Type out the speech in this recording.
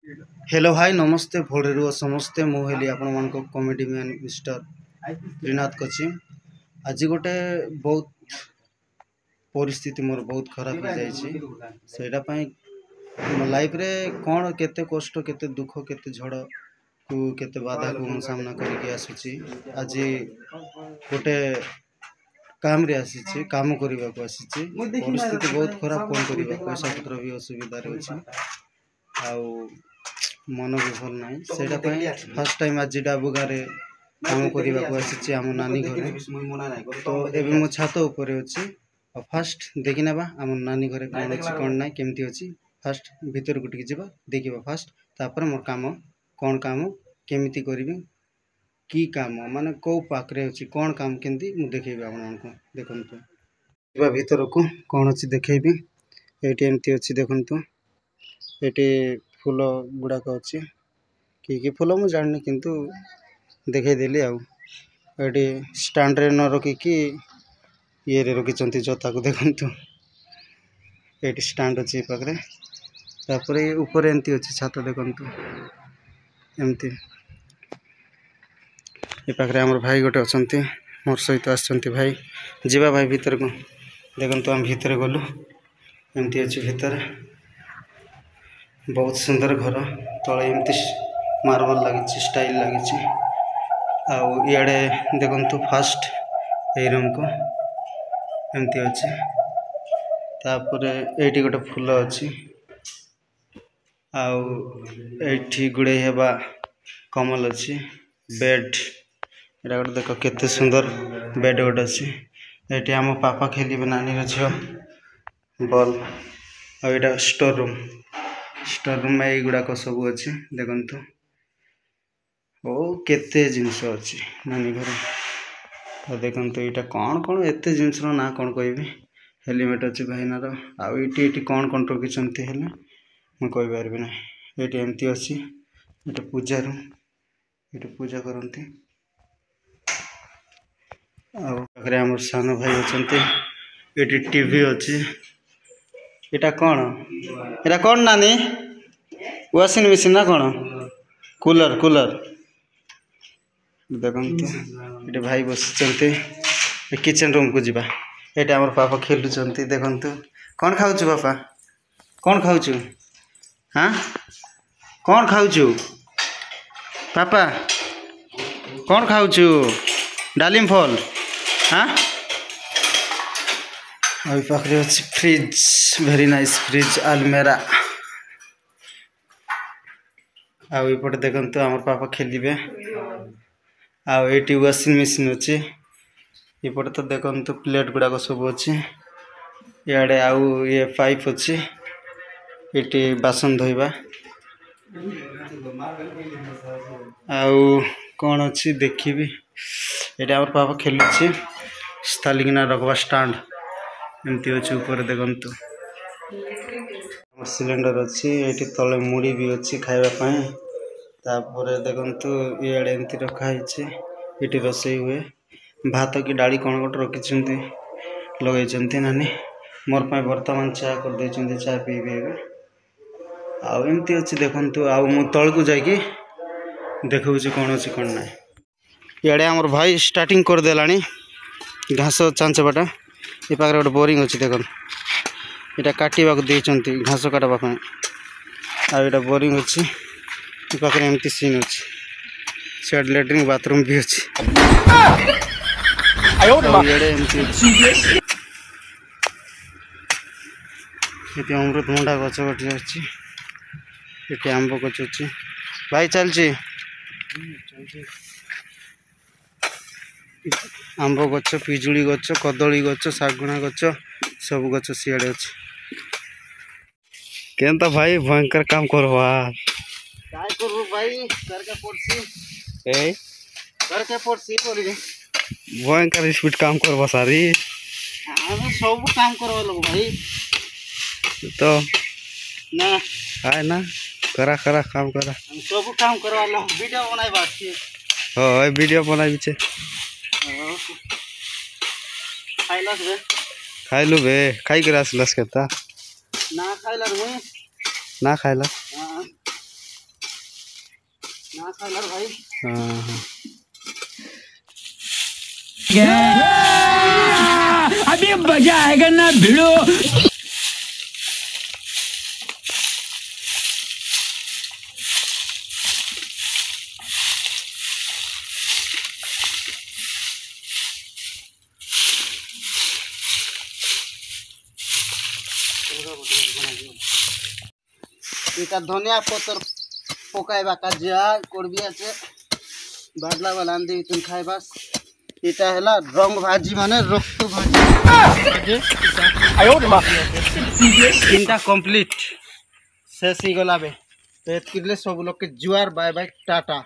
Hello hi नमस्ते भोरेरु समस्ते मुझे आपण मान कॉमेडी मैन मिस्टर त्रिनाथ कछि आज गोटे बहुत परिस्थिति मोर बहुत खराब हो जाइए सेटा पई मो लाइफ रे कौन केते कष्ट केते दुख केते झड़ को केते बाधा को मु सामना करके आसुची आज गोटे काम रे आसीची काम करबा को आसीची परिस्थिति बहुत खराब कोन करबा पैसा पत्र भी असुविधा रे अछि आउ मन भी भल ना से फर्स्ट टाइम आज डाबू गाँव काम करने को आसी आम नानी घर तो एवं मो छात उपर अच्छी फास्ट देखी ना आम नानी घर कौन अच्छी कौन ना केमती अच्छी फास्ट भीतर को जा देखा फास्ट तापर मोर काम कौन काम केमिति करी की काम माने कौ पाखरे अच्छी कौन काम केमती मु देखेबी आपको देखु भीतर को कौन अच्छी देखेबी ये एमती अच्छी देखु ये फूल गुड़ाक अच्छी कि फूल मुझे जानी किंतु देखईदेली आउे स्टाण्ड रे न रखिकी ये रखी जोता को देखु ये स्टाण्ड अच्छी पाखे तापर ऊपर एमती अच्छी छात देखु एमती ये पाखे आम भाई गोटे अच्छा मोर सहित आसछन्ति भाई जीवा भाई भीतर को देखु आम भीतर गलु एमती अच्छी भीतर बहुत सुंदर घर तले एमती मार्बल लगी स्टाइल लगी आड़े देखु फास्ट ये रूम को एमती अच्छे तापर ये गोटे फूल अच्छी आठी गुड़े हेबा कमल अच्छी बेड यहाँ गोटे देख केते सुंदर बेड गोटे अच्छी ये आम पापा खेल नानी झील बल आईटा स्टोर रूम में युड़ाक सब अच्छी देखु ओ केते जिनस अच्छी नानी घर तो देखु यहाँ कौन कौन एत जिनस ना कौन कह हेलमेट अच्छी भाईनार आईटी कौन कौन रखी मुझे कहीपरि ना ये एमती अच्छी ये पूजा रूम ये पूजा करती आखिर आम सान भाई अच्छा ये टीवी अच्छी यहाँ कौन नानी वाशिंग मशीन ना कौन कूलर देखु ये भाई बसते किचन रूम को जीवा ये आम पापा खेलुंट देखु कौन खाऊ बापा कौन खाऊ हाँ कौन खाऊ पापा कौन खाऊ डालिम फल हाँ अभी पाखे अच्छी फ्रिज वेरी नाइस फ्रिज आलमेरा आउपटे देखु आम पापा खेलिए आईटी वाशिंग मशीन अच्छी इपटे तो देखु प्लेट गुड़ाक सब अच्छी इे आउ ये पाइप अच्छी ये बासन धोइबा आउ कौन अच्छी देखी ये आम पापा खेलुची स्थालिकिना रखवा स्टाण्ड एमती अच्छे ऊपर देखु सिलेंडर अच्छी ये तले मुड़ी भी अच्छी खावाई तापर देखु इे एमती रखाई ये रोसई हुए भात की डाली कौन गोटे रखी लगे नानी मोर पर बर्तमान चा कर चा पीबे आमती अच्छी देखु आउ तल को जाकि देखु कौन अच्छी कौन ना इे आमर भाई स्टार्टिंग करदेला घास चांचबाटा ये पाखे गोटे बोरिंग अच्छी देखो यहाँ काटा देती घास काटवाई आईटा बोरिंग अच्छी ये पाखे एमती सीन अच्छी सियाड लेट्रिन बाथरूम भी अच्छी ये अमृतभंडा गच गोटे अच्छी ये आंब गच अच्छी भाई चलची आंब गच पिजुली गच कदली गच शागुना गच सब गच सियाड़े अच्छे केनता भाई भयंकर काम करवा काय करबो भाई करके पड़सी ए करके पड़सी बोली भयंकर स्पीड काम करवा सारी हम सब काम करवा लोग भाई तो ना आय ना करा करा काम करा हम सब काम करवा लो वीडियो बनाई बाकी हो वीडियो बनाई छे खाइलस बे खाइलु बे खाई के आसलस केता ना खाइला रे ना खाइला हां ना खाना भाई। अभी मजा आएगा ना भिड़ो। এটা ধনিয়া পত্র পকাইবা কাজিয়া করবি আছে বাদলা বালা আনদি তুই খাইবাস। এটা হলা রং ভাজি মানে রক্ত ভাজি। তিনটা কমপ্লিট শেষ হয়ে গলাবে। তো এতকিলে সব লোককে জুয়ার বাই বাই টাটা।